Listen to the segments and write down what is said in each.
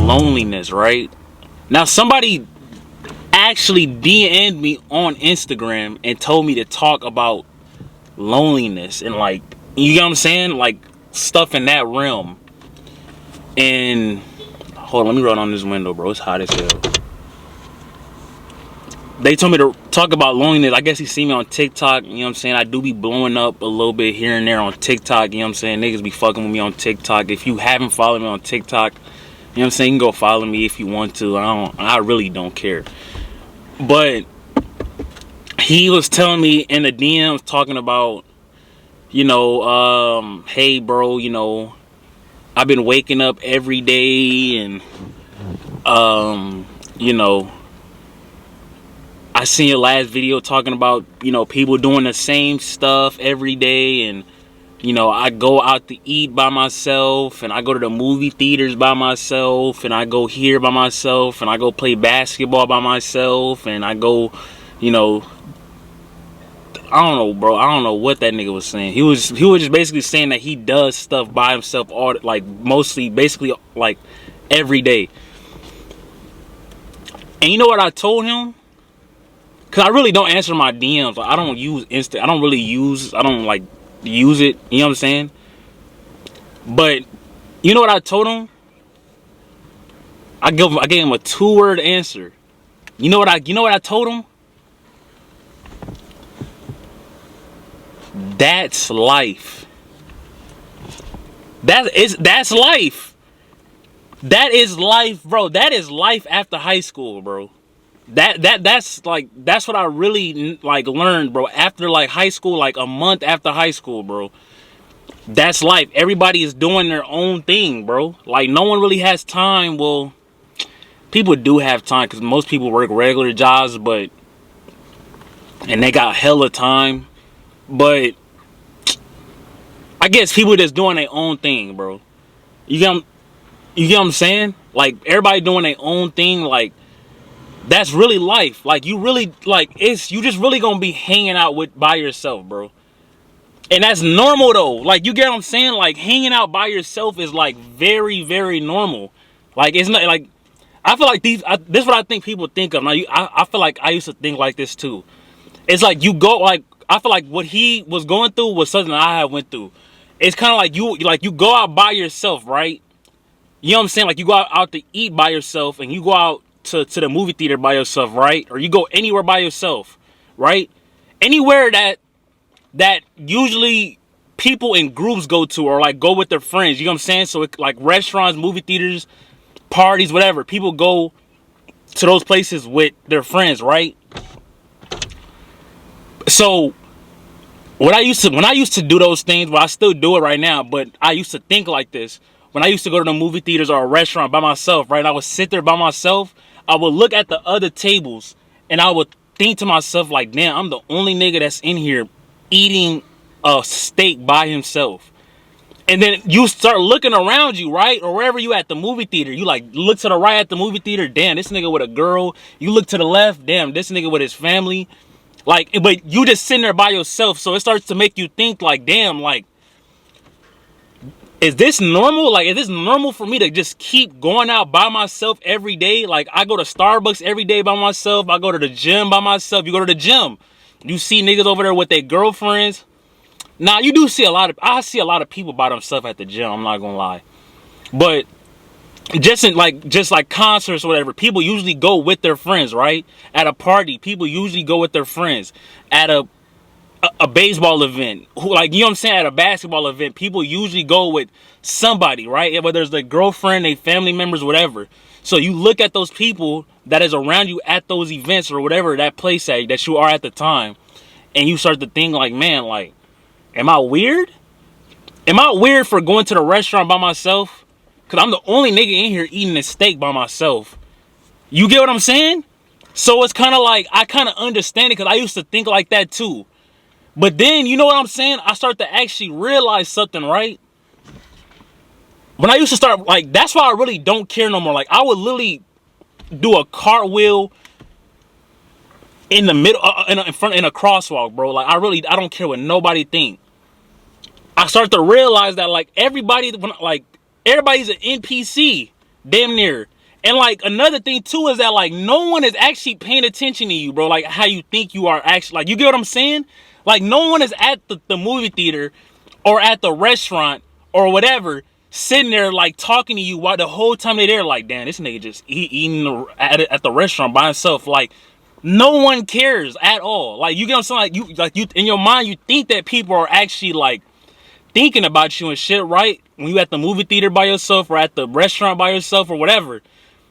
Loneliness, right? Now somebody actually DM'd me on Instagram and told me to talk about loneliness and like, you know what I'm saying, like stuff in that realm. And hold on, let me roll on this window, bro. It's hot as hell. They told me to talk about loneliness. I guess he see me on TikTok, you know what I'm saying? I do be blowing up a little bit here and there on TikTok, you know what I'm saying? Niggas be fucking with me on TikTok. If you haven't followed me on TikTok, you know what I'm saying, you can go follow me if you want to. I really don't care. But he was telling me in the DMs, talking about, you know, hey bro, you know, I've been waking up every day and you know, I seen your last video talking about, you know, people doing the same stuff every day, and you know, I go out to eat by myself, and I go to the movie theaters by myself, and I go here by myself, and I go play basketball by myself, and I go, you know, I don't know, bro. I don't know what that nigga was saying. He was just basically saying that he does stuff by himself all, like, mostly, basically, like, every day. And you know what I told him? Cause I really don't answer my DMs. Like, I don't use Insta. I don't like use it. You know what I'm saying? But you know what I told him? I gave him a 2-word answer. You know what I told him? That's life. That's life. That is life, bro. That is life after high school, bro. That's what I really like learned, bro. After like high school, like a month after high school, bro. That's life. Everybody is doing their own thing, bro. Like no one really has time. Well, people do have time because most people work regular jobs, and they got hella time. But I guess people just doing their own thing, bro. You get what I'm saying? Like everybody doing their own thing, like that's really life. Like you really, like, you just really gonna be hanging out by yourself, bro. And that's normal though. Like, you get what I'm saying? Like hanging out by yourself is like very, very normal. Like it's not like, I feel like this is what I think people think of. Now I feel like I used to think like this too. It's like you go, like, I feel like what he was going through was something I have went through. It's kind of like you go out by yourself, right? You know what I'm saying? Like you go out to eat by yourself, and you go out to the movie theater by yourself, right? Or you go anywhere by yourself, right? Anywhere that usually people in groups go to, or like go with their friends, you know what I'm saying? So like restaurants, movie theaters, parties, whatever. People go to those places with their friends, right? So when I used to do those things, well, I still do it right now, but I used to think like this. When I used to go to the movie theaters or a restaurant by myself, right? I would sit there by myself. I would look at the other tables, and I would think to myself like, damn, I'm the only nigga that's in here eating a steak by himself. And then you start looking around you, right? Or wherever you at the movie theater, you like look to the right at the movie theater, damn, this nigga with a girl. You look to the left, damn, this nigga with his family. Like, but you just sitting there by yourself. So it starts to make you think like, damn, like, is this normal? Like, is this normal for me to just keep going out by myself every day? Like, I go to Starbucks every day by myself. I go to the gym by myself. You go to the gym, you see niggas over there with their girlfriends. Now, you do see I see a lot of people by themselves at the gym. I'm not gonna lie. But just like concerts or whatever, people usually go with their friends, right? At a party, people usually go with their friends. At a baseball event, like, you know what I'm saying, at a basketball event, people usually go with somebody, right? Whether it's their girlfriend, their family members, whatever. So you look at those people that is around you at those events or whatever, that place that you are at the time, and you start to think like, man, like, am I weird? Am I weird for going to the restaurant by myself? Because I'm the only nigga in here eating a steak by myself. You get what I'm saying? So it's kind of like, I kind of understand it, because I used to think like that too. But then, you know what I'm saying? I start to actually realize something, right? When I used to start, like, that's why I really don't care no more. Like, I would literally do a cartwheel in the middle, in a crosswalk, bro. Like, I don't care what nobody think. I start to realize that like everybody's an NPC, damn near. And like another thing too is that like no one is actually paying attention to you, bro. Like how you think you are actually, like, you get what I'm saying? Like no one is at the movie theater or at the restaurant or whatever, sitting there like talking to you while the whole time they're there. Like, damn, this nigga just eating at the restaurant by himself. Like, no one cares at all. Like, you get what I'm saying? Like you in your mind you think that people are actually like thinking about you and shit, right? When you at the movie theater by yourself or at the restaurant by yourself or whatever.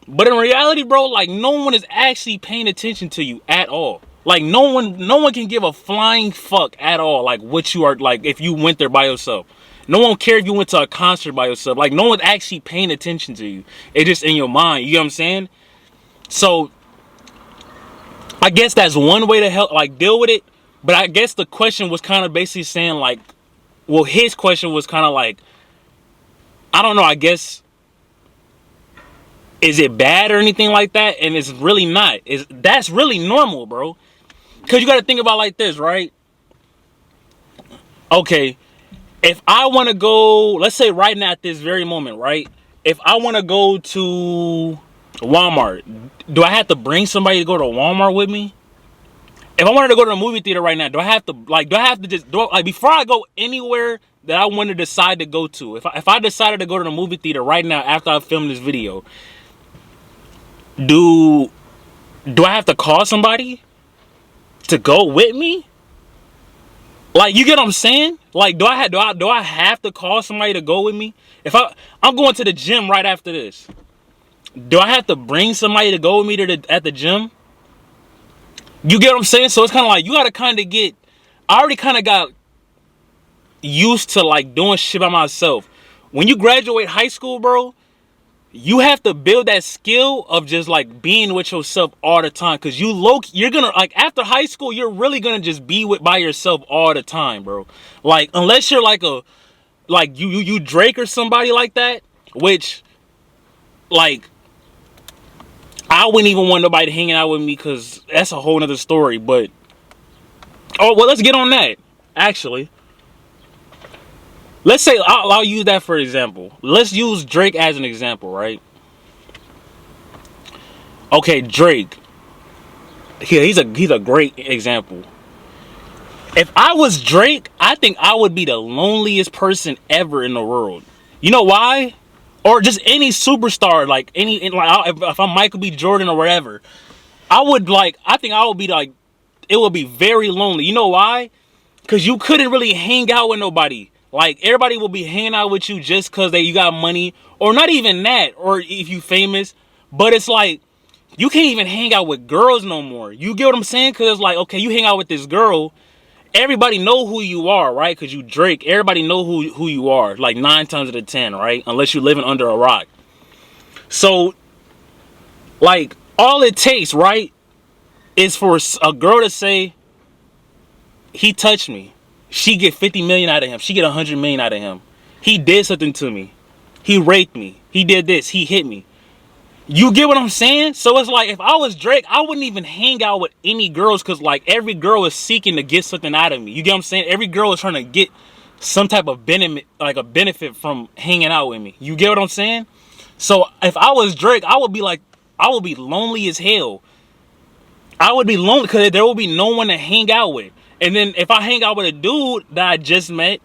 But in reality, bro, like no one is actually paying attention to you at all. Like no one can give a flying fuck at all. Like what you are, like if you went there by yourself. No one cares if you went to a concert by yourself. Like no one's actually paying attention to you. It's just in your mind. You know what I'm saying? So I guess that's one way to help like deal with it. But I guess the question was kind of basically saying like, well, his question was kind of like, I don't know, I guess, is it bad or anything like that? And it's really not. That's really normal, bro. Because you got to think about like this, right? Okay, if I want to go, let's say right now at this very moment, right? If I want to go to Walmart, do I have to bring somebody to go to Walmart with me? If I wanted to go to a movie theater right now, do I have to before I go anywhere that I want to decide to go to, if I decided to go to the movie theater right now after I filmed this video, do I have to call somebody to go with me? Like, you get what I'm saying? Like, do I have to call somebody to go with me? If I'm going to the gym right after this, do I have to bring somebody to go with me at the gym? You get what I'm saying? So it's kind of like, you got to kind of I already kind of got used to like doing shit by myself. When you graduate high school, bro, you have to build that skill of just like being with yourself all the time. Cause you're gonna, like, after high school, you're really gonna just be by yourself all the time, bro. Like, unless you're like you Drake or somebody like that, which, like, I wouldn't even want nobody hanging out with me, because that's a whole nother story. But, oh, well, let's get on that, actually. Let's say, I'll use that for example. Let's use Drake as an example, right? Okay, Drake. He's a great example. If I was Drake, I think I would be the loneliest person ever in the world. You know why? Or just any superstar, like if I'm Michael B. Jordan or whatever, I think I would be like, it would be very lonely. You know why? Because you couldn't really hang out with nobody. Like, everybody will be hanging out with you just because you got money, or not even that, or if you famous. But it's like, you can't even hang out with girls no more. You get what I'm saying? Because it's like, okay, you hang out with this girl, everybody know who you are, right? Because you Drake, everybody know who you are, like 9 times out of 10, right? Unless you're living under a rock. So, like, all it takes, right, is for a girl to say, he touched me. She get 50 million out of him. She get 100 million out of him. He did something to me. He raped me. He did this. He hit me. You get what I'm saying? So it's like, if I was Drake, I wouldn't even hang out with any girls, because like every girl is seeking to get something out of me. You get what I'm saying? Every girl is trying to get some type of benefit, like a benefit from hanging out with me. You get what I'm saying? So if I was Drake, I would be lonely as hell. I would be lonely because there will be no one to hang out with. And then if I hang out with a dude that I just met,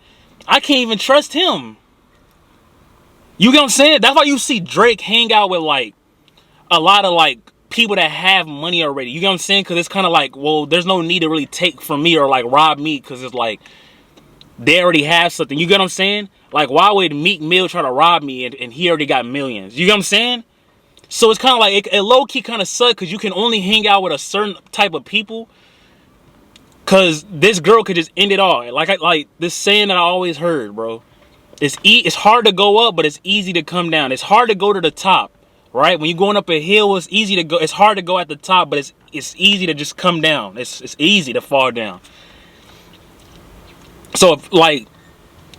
I can't even trust him. You get what I'm saying? That's why you see Drake hang out with like a lot of like people that have money already. You get what I'm saying? Because it's kind of like, well, there's no need to really take from me or like rob me, because it's like they already have something. You get what I'm saying? Like, why would Meek Mill try to rob me and he already got millions? You get what I'm saying? So it's kind of like, it low-key kind of sucks, because you can only hang out with a certain type of people, because this girl could just end it all. Like this saying that I always heard, bro. It's hard to go up, but it's easy to come down. It's hard to go to the top, right? When you're going up a hill, it's easy to go. It's hard to go at the top, but it's easy to just come down. It's easy to fall down. So if, like,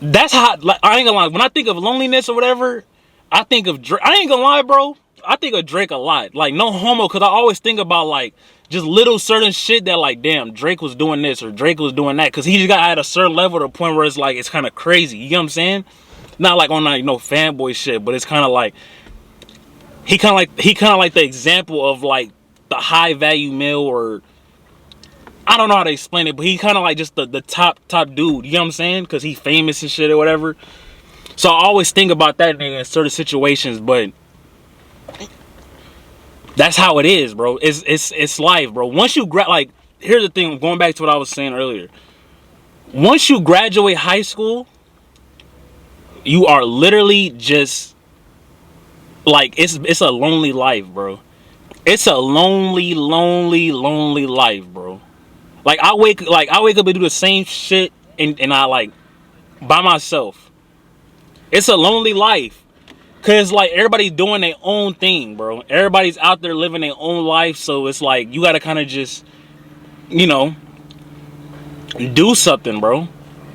that's how, like, I ain't gonna lie. When I think of loneliness or whatever, I think of Drake. I ain't gonna lie, bro. I think of Drake a lot. Like, no homo, because I always think about like just little certain shit that like, damn, Drake was doing this or Drake was doing that, because he just got at a certain level to the point where it's like, it's kind of crazy. You know what I'm saying? Not like on that, fanboy shit, but it's kind of like he kind of like the example of like the high value male, or I don't know how to explain it, but he kind of like just the top dude. You know what I'm saying? Because he famous and shit or whatever. So I always think about that nigga in certain situations, but that's how it is, bro. It's life, bro. Once you like, here's the thing. Going back to what I was saying earlier. Once you graduate high school, you are literally just like, it's a lonely life, bro. It's a lonely life, bro. Like I wake up and do the same shit, and I like by myself. It's a lonely life. Cause like everybody's doing their own thing, bro. Everybody's out there living their own life, so it's like you gotta kind of just, do something, bro.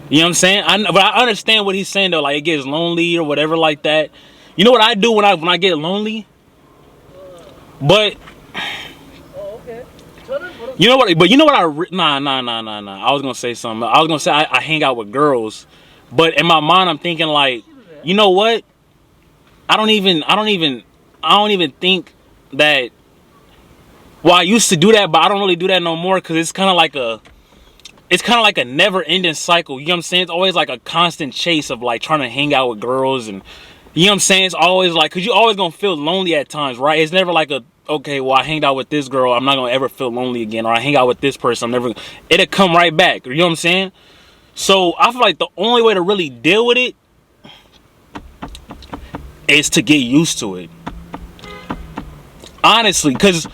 You know what I'm saying? But I understand what he's saying though. Like it gets lonely or whatever like that. You know what I do when I get lonely? But you know what? But you know what? Nah. I was gonna say something. I was gonna say I hang out with girls, but in my mind I'm thinking like, you know what? I don't even think that. Well, I used to do that, but I don't really do that no more, because it's kind of like a never-ending cycle. You know what I'm saying? It's always like a constant chase of like trying to hang out with girls, and you know what I'm saying? It's always like, because you always gonna feel lonely at times, right? It's never like okay, well, I hanged out with this girl, I'm not gonna ever feel lonely again, or I hang out with this person, it'll come right back. You know what I'm saying? So I feel like the only way to really deal with it is to get used to it. Honestly, because,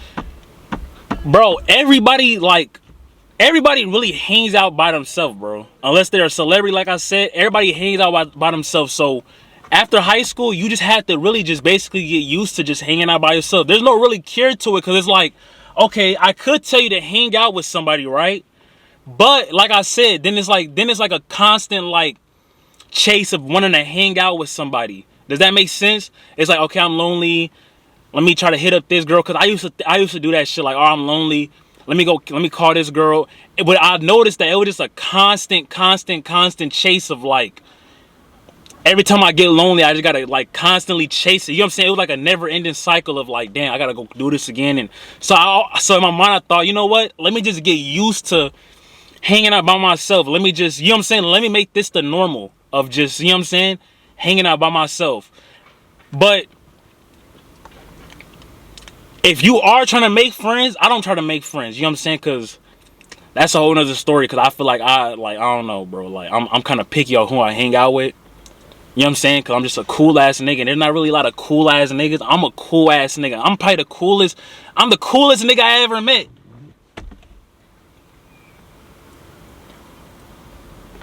bro, everybody really hangs out by themselves, bro. Unless they're a celebrity, like I said, everybody hangs out by themselves. So after high school, you just have to really just basically get used to just hanging out by yourself. There's no really cure to it, because it's like, okay, I could tell you to hang out with somebody, right? But like I said, then it's like a constant like chase of wanting to hang out with somebody. Does that make sense? It's like, okay, I'm lonely. Let me try to hit up this girl, because I used to do that shit. Like, oh, I'm lonely. Let me call this girl. But I noticed that it was just a constant chase of like, every time I get lonely, I just gotta like constantly chase it. You know what I'm saying? It was like a never-ending cycle of like, damn, I gotta go do this again. And so in my mind, I thought, you know what? Let me just get used to hanging out by myself. Let me just, you know what I'm saying? Let me make this the normal of just, you know what I'm saying? Hanging out by myself. But if you are trying to make friends, I don't try to make friends. You know what I'm saying? Because that's a whole nother story. Because I feel like I don't know, bro. Like I'm kind of picky on who I hang out with. You know what I'm saying? Because I'm just a cool ass nigga. And there's not really a lot of cool ass niggas. I'm a cool ass nigga. I'm probably the coolest nigga I ever met.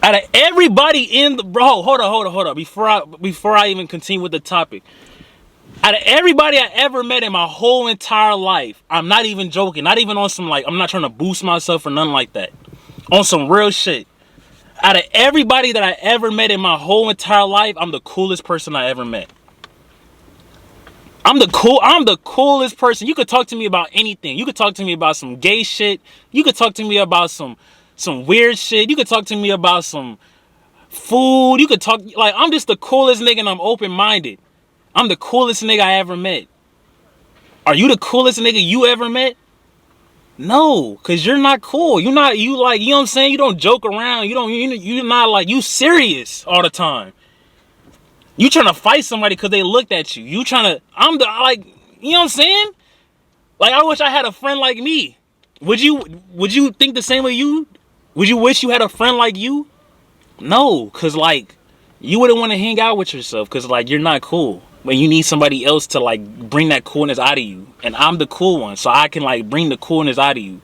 Out of everybody in the, bro, hold up. Before I even continue with the topic. Out of everybody I ever met in my whole entire life, I'm not even joking. Not even on some like, I'm not trying to boost myself or nothing like that. On some real shit. Out of everybody that I ever met in my whole entire life, I'm the coolest person I ever met. I'm the coolest person. You could talk to me about anything. You could talk to me about some gay shit. You could talk to me about some weird shit. You could talk to me about some food. You could talk, like, I'm just the coolest nigga, and I'm open-minded. I'm the coolest nigga I ever met. Are you the coolest nigga you ever met? No, because you're not cool. You like, you know what I'm saying? You don't joke around. You're not like, you serious all the time. You trying to fight somebody because they looked at you. I'm the, like, you know what I'm saying? Like, I wish I had a friend like me. Would you think the same way you? Would you wish you had a friend like you? No, because, like, you wouldn't want to hang out with yourself because, like, you're not cool. When you need somebody else to, like, bring that coolness out of you. And I'm the cool one, so I can, like, bring the coolness out of you.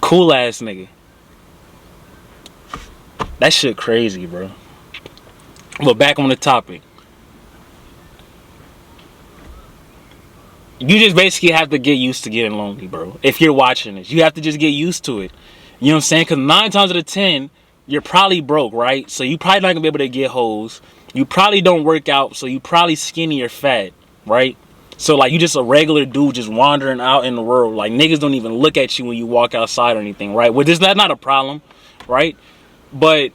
Cool ass nigga. That shit crazy, bro. But back on the topic. You just basically have to get used to getting lonely, bro. If you're watching this, you have to just get used to it. You know what I'm saying? Because 9 times out of 10, you're probably broke, right? So you probably not going to be able to get hoes. You probably don't work out, so you probably skinny or fat, right? So like you just a regular dude just wandering out in the world. Like niggas don't even look at you when you walk outside or anything, right? Which is not a problem, right? But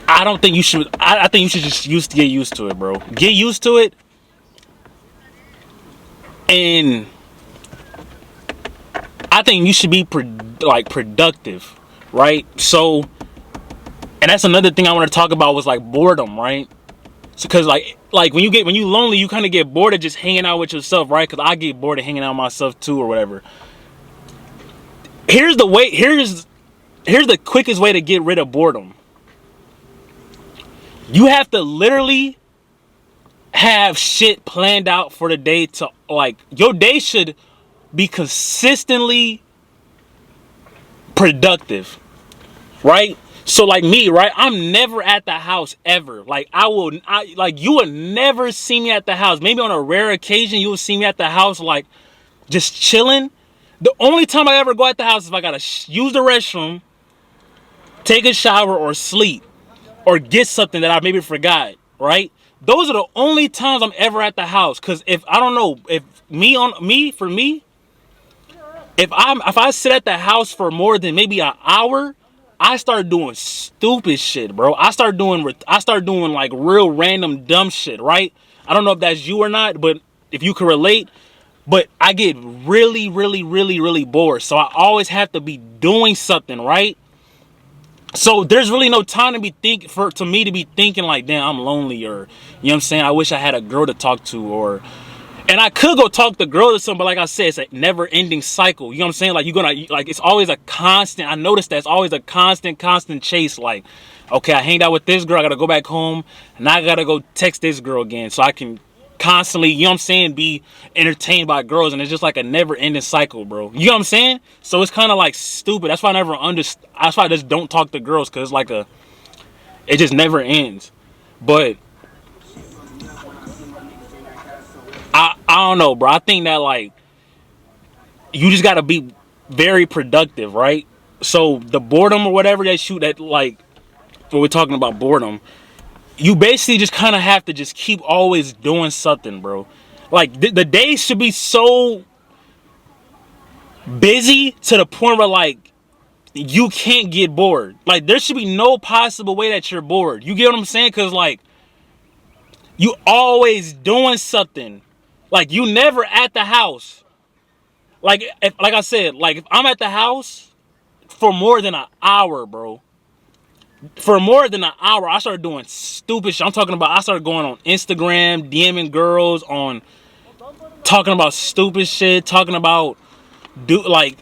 I don't think you should. I think you should just get used to it, bro. Get used to it, and I think you should be productive, right? So, and that's another thing I want to talk about was like boredom, right? So, cause like when you lonely, you kind of get bored of just hanging out with yourself, right? Cause I get bored of hanging out with myself too, or whatever. Here's the quickest way to get rid of boredom. You have to literally have shit planned out for the day. To like your day should be consistently productive, right? So like me, right? I'm never at the house ever. Like you would never see me at the house. Maybe on a rare occasion you will see me at the house like just chilling. The only time I ever go at the house is if I gotta use the restroom, take a shower, or sleep, or get something that I maybe forgot, right? Those are the only times I'm ever at the house. Cause if I don't know, if I sit at the house for more than maybe an hour, I start doing stupid shit, bro. I start doing like real random dumb shit, right? I don't know if that's you or not, but if you can relate, but I get really, really, really, really bored. So I always have to be doing something, right? So there's really no time to be thinking like, damn, I'm lonely, or, you know what I'm saying? I wish I had a girl to talk to, and I could go talk to girls or something, but like I said, it's a never ending cycle. You know what I'm saying? Like it's always a constant. I noticed that it's always a constant chase. Like, okay, I hanged out with this girl, I gotta go back home, and I gotta go text this girl again so I can constantly, you know what I'm saying, be entertained by girls. And it's just like a never ending cycle, bro. You know what I'm saying? So it's kind of like stupid. That's why that's why I just don't talk to girls, because it's like it just never ends. But I don't know, bro. I think that like you just gotta be very productive, right? So the boredom or whatever that like when we're talking about boredom, you basically just kind of have to just keep always doing something, bro. Like the day should be so busy to the point where like you can't get bored. Like there should be no possible way that you're bored. You get what I'm saying? Because like you always doing something. Like you never at the house. Like like I said, like if I'm at the house for more than an hour, bro. For more than an hour, I started doing stupid shit. I'm talking about I started going on Instagram, DMing girls, talking about stupid shit, talking about like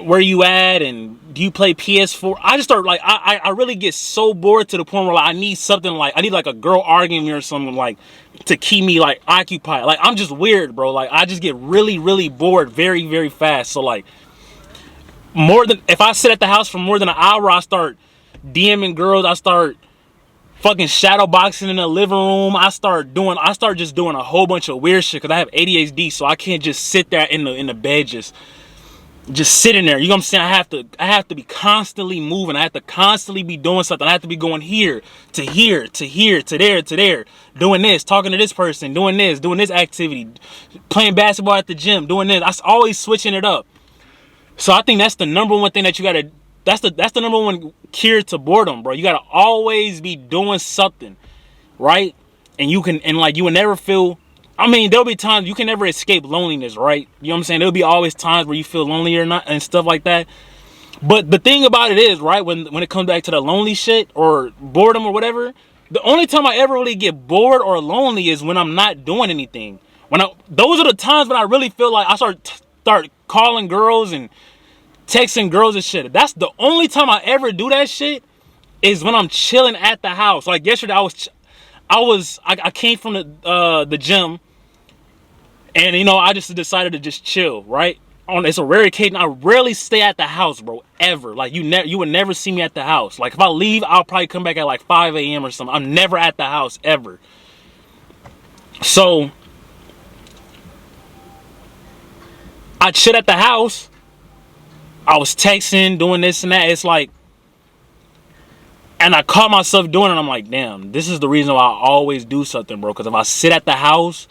where you at and do you play PS4. I just start like I really get so bored to the point where like, I need something, like I need like a girl arguing me or something, like to keep me like occupied. Like I'm just weird, bro. Like I just get really, really bored very, very fast. So like if I sit at the house for more than an hour, I start DMing girls, I start fucking shadow boxing in the living room, I start just doing a whole bunch of weird shit because I have ADHD, so I can't just sit there in the bed just sitting there. You know what I'm saying? I have to be constantly moving. I have to constantly be doing something. I have to be going here to here to here to there, doing this, talking to this person, doing this activity, playing basketball at the gym, doing this. I'm always switching it up. So I think that's the number one thing that you gotta. That's the number one cure to boredom, bro. You gotta always be doing something, right? And you will never feel. I mean, there'll be times you can never escape loneliness, right? You know what I'm saying? There'll be always times where you feel lonely or not and stuff like that. But the thing about it is, right, when it comes back to the lonely shit or boredom or whatever, the only time I ever really get bored or lonely is when I'm not doing anything. Those are the times when I really feel like I start calling girls and texting girls and shit. That's the only time I ever do that shit, is when I'm chilling at the house. Like yesterday, I came from the gym, and you know I just decided to just chill. Right? It's a rare occasion. I rarely stay at the house, bro. Ever. Like you would never see me at the house. Like if I leave, I'll probably come back at like 5 a.m. or something. I'm never at the house ever. So I chill at the house. I was texting, doing this and that. It's like And I caught myself doing it. I'm like, damn, this is the reason why I always do something, bro. Because if I sit at the house,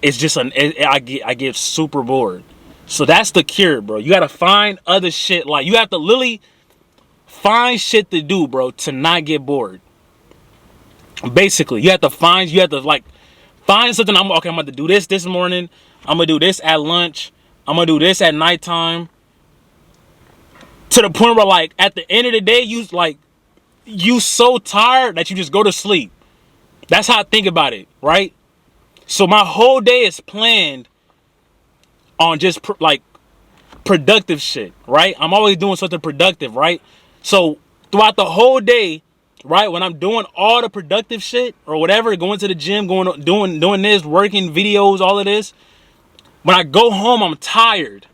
it's just I get super bored. So that's the cure, bro. You gotta find other shit. Like, you have to literally find shit to do, bro, to not get bored. Basically, you have to like find something. I'm about to do this morning. I'm gonna do this at lunch. I'm gonna do this at nighttime. To the point where, like, at the end of the day, you so tired that you just go to sleep. That's how I think about it, right? So my whole day is planned on just productive shit, right? I'm always doing something productive, right? So throughout the whole day, right, when I'm doing all the productive shit or whatever, going to the gym, doing this, working videos, all of this, when I go home, I'm tired.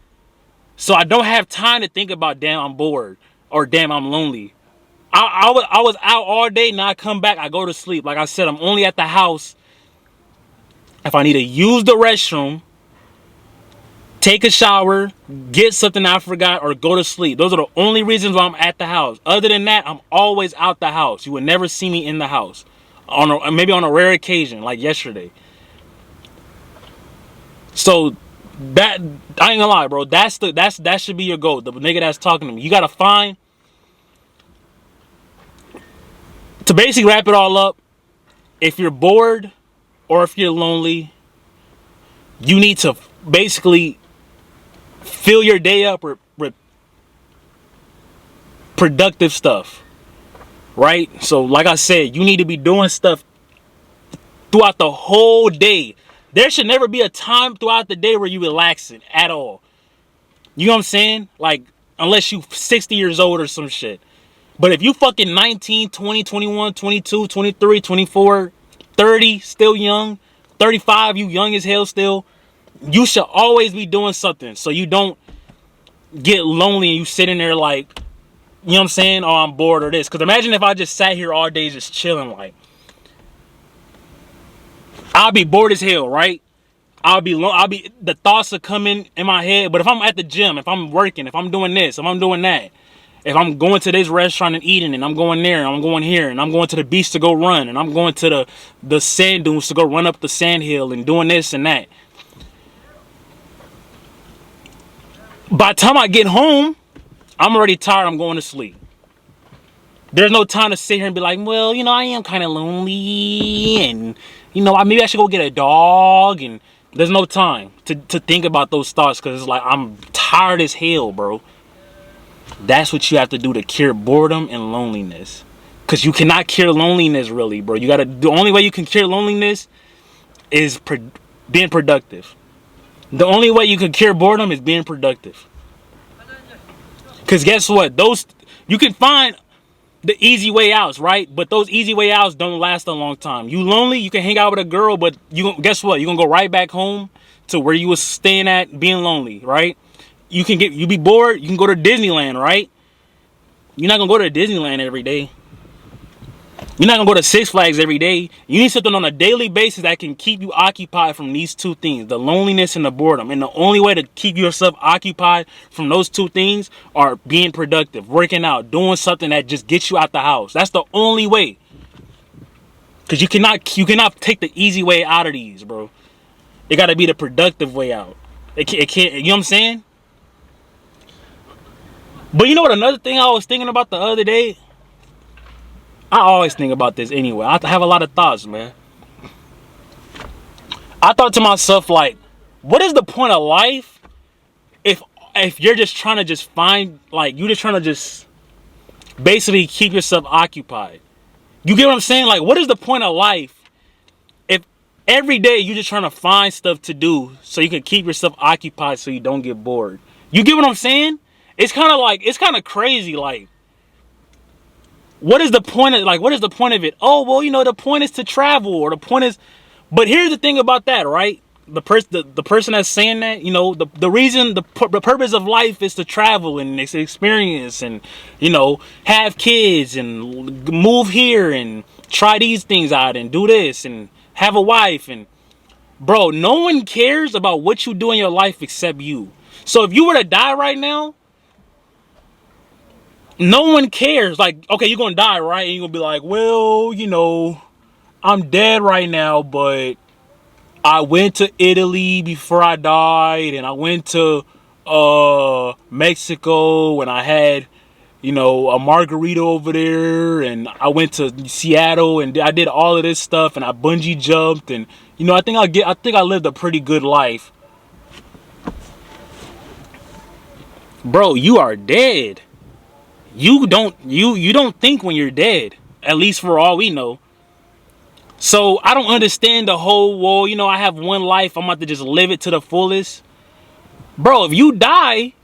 So I don't have time to think about, damn, I'm bored, or damn, I'm lonely. I was out all day, now I come back, I go to sleep. Like I said, I'm only at the house if I need to use the restroom, take a shower, get something I forgot, or go to sleep. Those are the only reasons why I'm at the house. Other than that, I'm always out the house. You would never see me in the house. Maybe on a rare occasion, like yesterday. So that, I ain't gonna lie, bro. That should be your goal. The nigga that's talking to me. You gotta find, to basically wrap it all up, if you're bored or if you're lonely, you need to basically fill your day up with productive stuff, right? So like I said, you need to be doing stuff throughout the whole day. There should never be a time throughout the day where you relaxing at all. You know what I'm saying? Like, unless you 60 years old or some shit. But if you fucking 19, 20, 21, 22, 23, 24, 30, still young, 35, you young as hell still, you should always be doing something so you don't get lonely and you sitting there like, you know what I'm saying? Oh, I'm bored or this. Because imagine if I just sat here all day just chilling, like, I'll be bored as hell, right? The thoughts are coming in my head. But if I'm at the gym, if I'm working, if I'm doing this, if I'm doing that, if I'm going to this restaurant and eating, and I'm going there, and I'm going here, and I'm going to the beach to go run, and I'm going to the sand dunes to go run up the sand hill, and doing this and that. By the time I get home, I'm already tired. I'm going to sleep. There's no time to sit here and be like, well, you know, I am kind of lonely, and, you know, maybe I should go get a dog. And there's no time to think about those thoughts, because it's like, I'm tired as hell, bro. That's what you have to do to cure boredom and loneliness. Because you cannot cure loneliness, really, bro. The only way you can cure loneliness is being productive. The only way you can cure boredom is being productive. Because guess what? You can find the easy way outs, right? But those easy way outs don't last a long time. You lonely, you can hang out with a girl, but guess what? You're gonna go right back home to where you was staying at, being lonely, right? You be bored, you can go to Disneyland, right? You're not gonna go to Disneyland every day. You're not gonna go to Six Flags every day. You need something on a daily basis that can keep you occupied from these two things, the loneliness and the boredom. And the only way to keep yourself occupied from those two things are being productive, working out, doing something that just gets you out the house. That's the only way. Because you cannot take the easy way out of these, bro. It gotta be the productive way out. It can't, you know what I'm saying? But you know what, another thing I was thinking about the other day? I always think about this anyway. I have a lot of thoughts, man. I thought to myself, like, what is the point of life if you're just trying to just find, like, you're just trying to just basically keep yourself occupied? You get what I'm saying? Like, what is the point of life if every day you're just trying to find stuff to do so you can keep yourself occupied so you don't get bored? You get what I'm saying? It's kind of crazy, like, what is the point of it? Oh, well, you know, the point is to travel, or the point is, but here's the thing about that, right? The person that's saying that, you know, the purpose of life is to travel and experience and, you know, have kids and move here and try these things out and do this and have a wife. And bro, no one cares about what you do in your life except you. So if you were to die right now, No one cares. Like, okay, you're gonna die, right? And you're gonna be like, well, you know, I'm dead right now, but I went to Italy before I died, and I went to Mexico, and I had, you know, a margarita over there, and I went to Seattle, and I did all of this stuff, and I bungee jumped, and you know, I think I lived a pretty good life. Bro, you are dead. You don't think when you're dead, at least for all we know. So I don't understand the whole, well, you know, I have one life, I'm about to just live it to the fullest. Bro, if you die,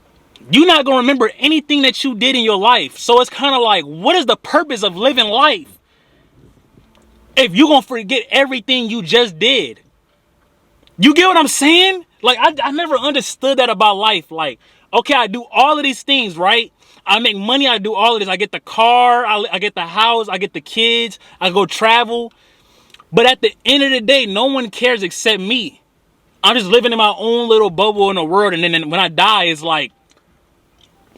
you're not gonna remember anything that you did in your life. So it's kind of like, what is the purpose of living life if you're gonna forget everything you just did? You get what I'm saying? Like, I never understood that about life. Like, okay, I do all of these things, right? I make money, I do all of this. I get the car, I get the house, I get the kids, I go travel. But at the end of the day, no one cares except me. I'm just living in my own little bubble in the world, and then when I die, it's like,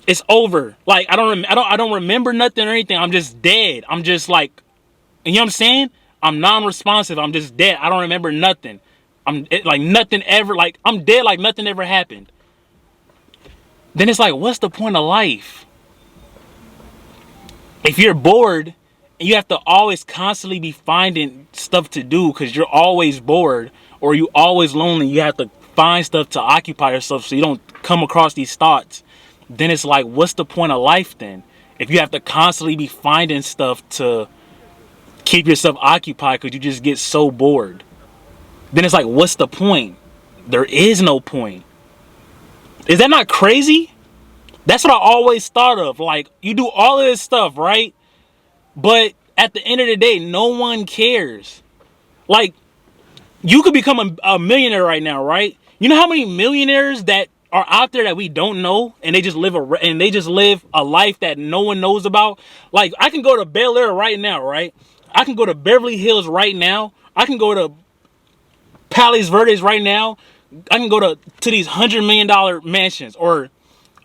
it's over. Like, I don't remember nothing or anything. I'm just dead. I'm just like, you know what I'm saying? I'm non-responsive. I'm just dead. I don't remember nothing. Like nothing ever. Like, I'm dead. Like nothing ever happened. Then it's like, what's the point of life? If you're bored, and you have to always constantly be finding stuff to do because you're always bored, or you always lonely, you have to find stuff to occupy yourself so you don't come across these thoughts. Then it's like, what's the point of life then? If you have to constantly be finding stuff to keep yourself occupied because you just get so bored. Then it's like, what's the point? There is no point. Is that not crazy? That's what I always thought of. Like, you do all of this stuff, right? But at the end of the day, no one cares. Like, you could become a millionaire right now, right? You know how many millionaires that are out there that we don't know, and they just live a life that no one knows about? Like, I can go to Bel Air right now, right? I can go to Beverly Hills right now. I can go to Palos Verdes right now. I can go to these $100 million mansions, or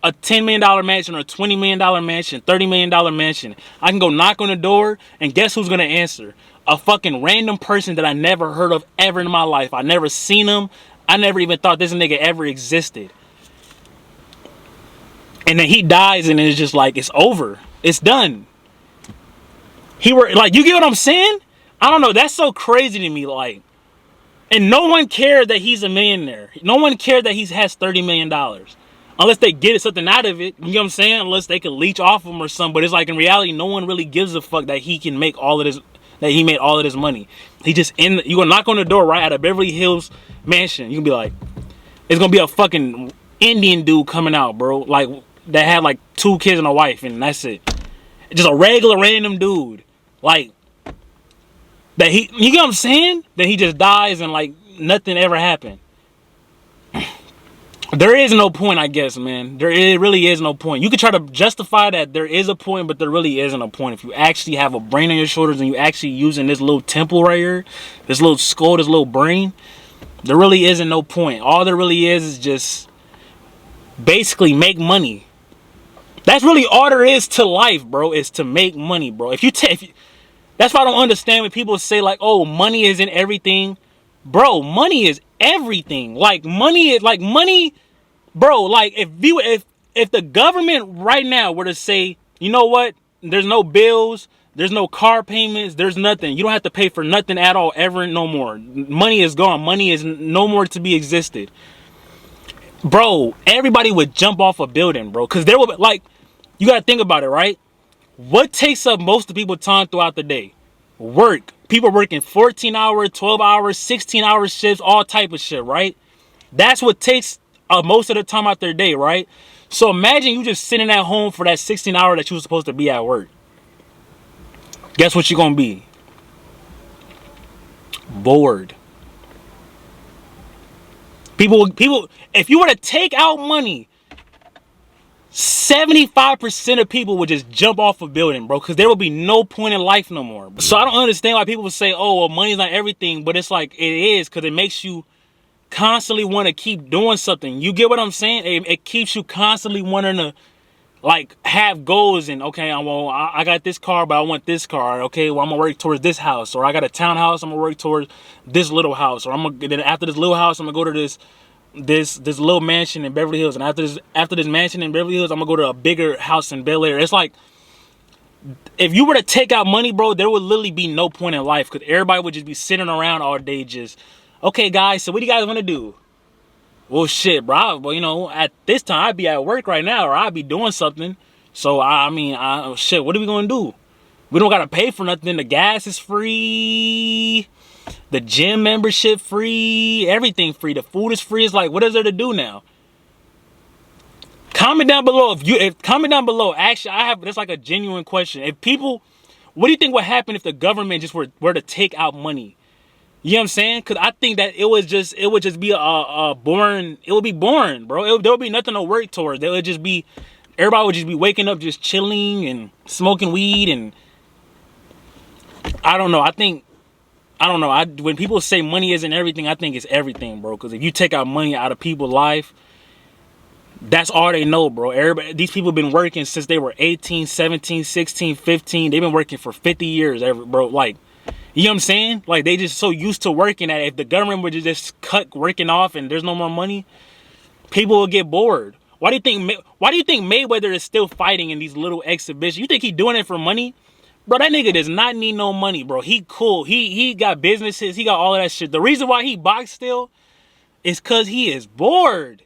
a $10 million mansion, or a $20 million mansion, $30 million mansion. I can go knock on the door, and guess who's gonna answer? A fucking random person that I never heard of ever in my life. I never seen him. I never even thought this nigga ever existed. And then he dies, and it's just like, it's over. It's done. Like, you get what I'm saying? I don't know. That's so crazy to me. Like, and no one cared that he's a millionaire. No one cared that he has $30 million. Unless they get something out of it. You know what I'm saying? Unless they can leech off him or something. But it's like, in reality, no one really gives a fuck that he can make all of this, that he made all of this money. He just you gonna knock on the door, right, at a Beverly Hills mansion. You can be like, it's gonna be a fucking Indian dude coming out, bro. Like, that had like 2 kids and a wife, and that's it. Just a regular random dude. Like, that you get what I'm saying? Then he just dies, and like nothing ever happened. There is no point, I guess, man. There really is no point. You could try to justify that there is a point, but there really isn't a point. If you actually have a brain on your shoulders and you actually using this little temple right here, this little skull, this little brain, there really isn't no point. All there really is just basically make money. That's really all there is to life, bro, is to make money, bro. That's why I don't understand when people say like, oh, money isn't everything. Bro, money is everything. Like, money, bro, like, if the government right now were to say, you know what, there's no bills, there's no car payments, there's nothing, you don't have to pay for nothing at all ever no more. Money is gone. Money is no more to be existed. Bro, everybody would jump off a building, bro, because there will be, like, you got to think about it, right? What takes up most of people's time throughout the day? Work. People working 14 hours, 12 hours, 16 hour shifts, all type of shit, right? That's what takes most of the time out their day, right? So imagine you just sitting at home for that 16 hours that you were supposed to be at work. Guess what you're going to be? Bored. People, if you were to take out money, 75% of people would just jump off a building, bro, because there will be no point in life no more. So I don't understand why people would say, oh, well, money's not everything, but it's like, it is, because it makes you constantly want to keep doing something. You get what I'm saying? It keeps you constantly wanting to, like have goals and okay, I got this car, but I want this car. Okay, well I'm gonna work towards this house, or I got a townhouse, I'm gonna work towards this little house, or then after this little house, I'm gonna go to this little mansion in Beverly Hills, and after this mansion in Beverly Hills, I'm gonna go to a bigger house in Bel Air. It's like if you were to take out money, bro, there would literally be no point in life because everybody would just be sitting around all day just, okay, guys, so what do you guys want to do? Well, shit, bro. Well, you know, at this time, I'd be at work right now, or I'd be doing something. So, shit, what are we going to do? We don't got to pay for nothing. The gas is free. The gym membership free. Everything free. The food is free. It's like, what is there to do now? Comment down below. Comment down below. Actually, that's like a genuine question. What do you think would happen if the government just were to take out money? You know what I'm saying? Because I think that it would just be a boring, it would be boring, bro. There would be nothing to work towards. Everybody would just be waking up just chilling and smoking weed. And I don't know. When people say money isn't everything, I think it's everything, bro. Because if you take out money out of people's life, that's all they know, bro. These people have been working since they were 18, 17, 16, 15. They've been working for 50 years, bro. Like, you know what I'm saying? Like, they just so used to working that if the government would just cut working off and there's no more money, people will get bored. Why do you think Mayweather is still fighting in these little exhibitions? You think he doing it for money? Bro, that nigga does not need no money, bro. He cool. He got businesses. He got all of that shit. The reason why he boxes still is because he is bored.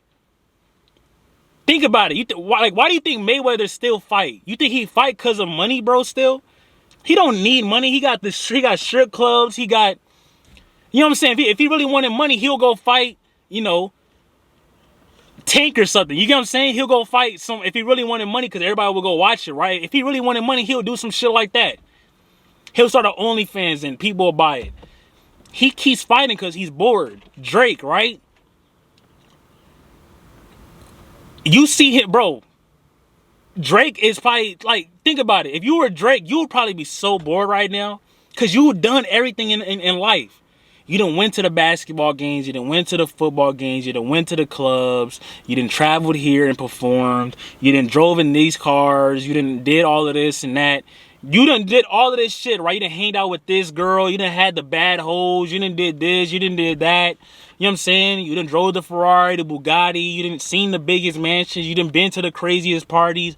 Think about it. Why do you think Mayweather still fight? You think he fight because of money, bro, still? He don't need money. He got strip clubs. He got, you know what I'm saying? If he really wanted money, he'll go fight, you know, Tank or something. You get what I'm saying? He'll go fight if he really wanted money, because everybody will go watch it, right? If he really wanted money, he'll do some shit like that. He'll start an OnlyFans and people will buy it. He keeps fighting because he's bored. Drake, right? You see him, bro. Drake is probably, like, think about it. If you were Drake, you would probably be so bored right now because you've done everything in life. You done went to the basketball games. You done went to the football games. You done went to the clubs. You done traveled here and performed. You done drove in these cars. You done did all of this and that. You done did all of this shit, right? You done hanged out with this girl. You done had the bad hoes. You done did this. You done did that. You know what I'm saying? You done drove the Ferrari, the Bugatti. You done seen the biggest mansions. You done been to the craziest parties.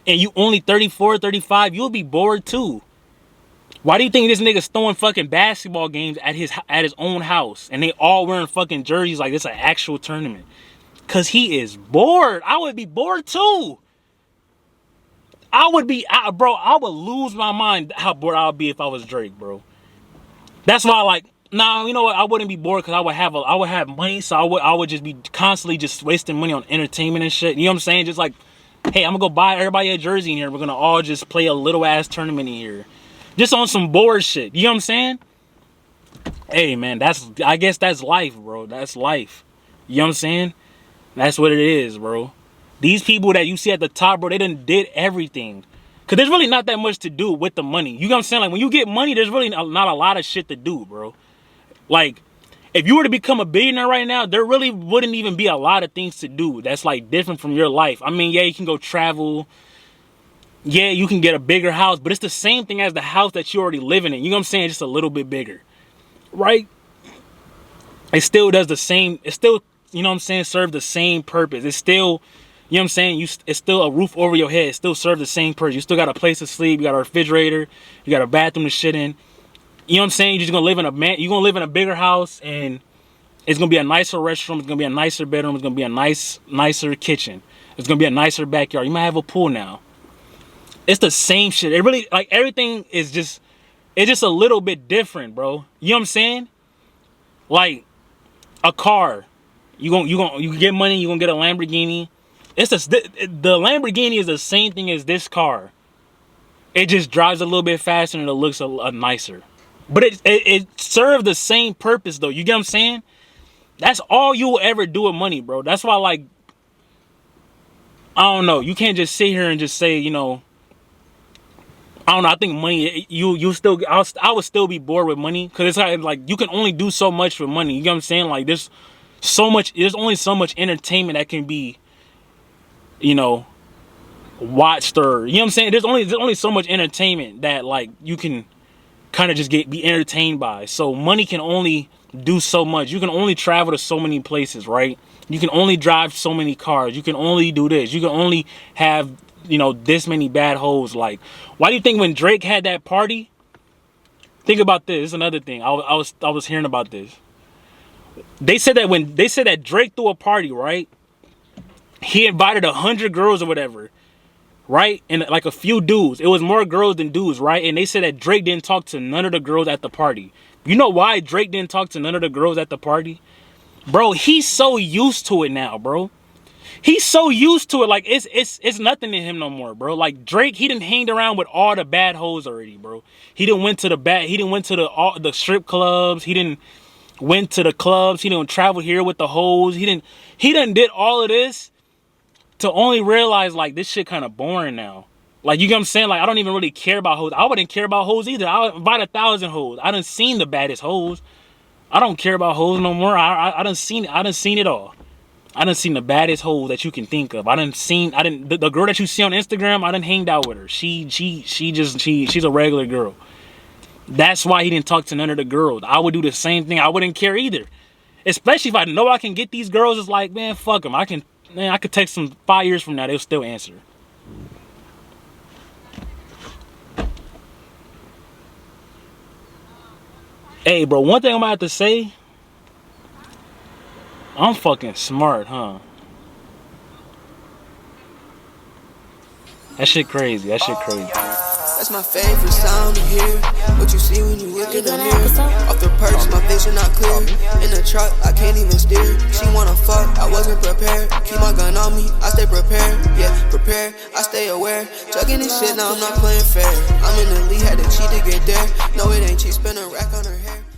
And you only 34, 35. You'll be bored too. Why do you think this nigga's throwing fucking basketball games at his own house? And they all wearing fucking jerseys like it's an actual tournament? Because he is bored. I would be bored too. I would lose my mind how bored I would be if I was Drake, bro. That's why, like, nah, you know what? I wouldn't be bored because I would have money, so I would just be constantly just wasting money on entertainment and shit. You know what I'm saying? Just like, hey, I'm gonna go buy everybody a jersey in here. We're gonna all just play a little ass tournament in here, just on some bored shit. You know what I'm saying? Hey, man, I guess that's life, bro. That's life. You know what I'm saying? That's what it is, bro. These people that you see at the top, bro, they done did everything. Because there's really not that much to do with the money. You know what I'm saying? Like, when you get money, there's really not a lot of shit to do, bro. Like, if you were to become a billionaire right now, there really wouldn't even be a lot of things to do that's, like, different from your life. I mean, yeah, you can go travel. Yeah, you can get a bigger house. But it's the same thing as the house that you're already living in. You know what I'm saying? Just a little bit bigger. Right? It still does the same. It still, you know what I'm saying, serve the same purpose. It's still, you know what I'm saying, it's still a roof over your head. It still serves the same purpose. You still got a place to sleep. You got a refrigerator. You got a bathroom to shit in. You know what I'm saying? You're just gonna live in a bigger house, and it's gonna be a nicer restroom. It's gonna be a nicer bedroom. It's gonna be a nicer kitchen. It's gonna be a nicer backyard. You might have a pool now. It's the same shit. It really, like, everything is just, it's just a little bit different, bro. You know what I'm saying? Like, a car. You get money, you gonna get a Lamborghini. The Lamborghini is the same thing as this car. It just drives a little bit faster and it looks a nicer. But it serves the same purpose, though. You get what I'm saying? That's all you will ever do with money, bro. That's why, like, I don't know. You can't just sit here and just say, you know, I don't know. I think money, I would still be bored with money, because it's like you can only do so much with money. You get what I'm saying? Like, there's only so much entertainment that can be, you know, watched or, you know what I'm saying? There's only so much entertainment that like you can kind of just be entertained by. So money can only do so much. You can only travel to so many places, right? You can only drive so many cars. You can only do this. You can only have, you know, this many bad hoes. Like, why do you think when Drake had that party? Think about this. This is another thing. I was hearing about this. They said that Drake threw a party, right? He invited 100 girls or whatever, right? And like a few dudes. It was more girls than dudes, right? And they said that Drake didn't talk to none of the girls at the party. You know why Drake didn't talk to none of the girls at the party? Bro, he's so used to it now, bro. He's so used to it. Like, it's nothing to him no more, bro. Like, Drake, he done hanged around with all the bad hoes already, bro. He didn't went to the strip clubs. He didn't went to the clubs. He didn't travel here with the hoes. He done did all of this to only realize, like, this shit kind of boring now. Like, you get what I'm saying? Like, I don't even really care about hoes. I wouldn't care about hoes either. I would invite 1,000 hoes. I done seen the baddest hoes. I don't care about hoes no more. I done seen it all. I done seen the baddest hoes that you can think of. The girl that you see on Instagram, I done hanged out with her. She's a regular girl. That's why he didn't talk to none of the girls. I would do the same thing. I wouldn't care either. Especially if I know I can get these girls. It's like, man, fuck them. I could text them 5 years from now. They'll still answer. Hey, bro, one thing I'm gonna have to say, I'm fucking smart, huh? That shit crazy. That's my favorite sound to hear. What you see when you look in the mirror. Off the perks, my vision not clear. In the truck, I can't even steer. She wanna fuck, I wasn't prepared. Keep my gun on me, I stay prepared. Yeah, prepared, I stay aware. Chugging this shit, now I'm not playing fair. I'm in the lead, had to cheat to get there. No, it ain't cheap, spend a rack on her head.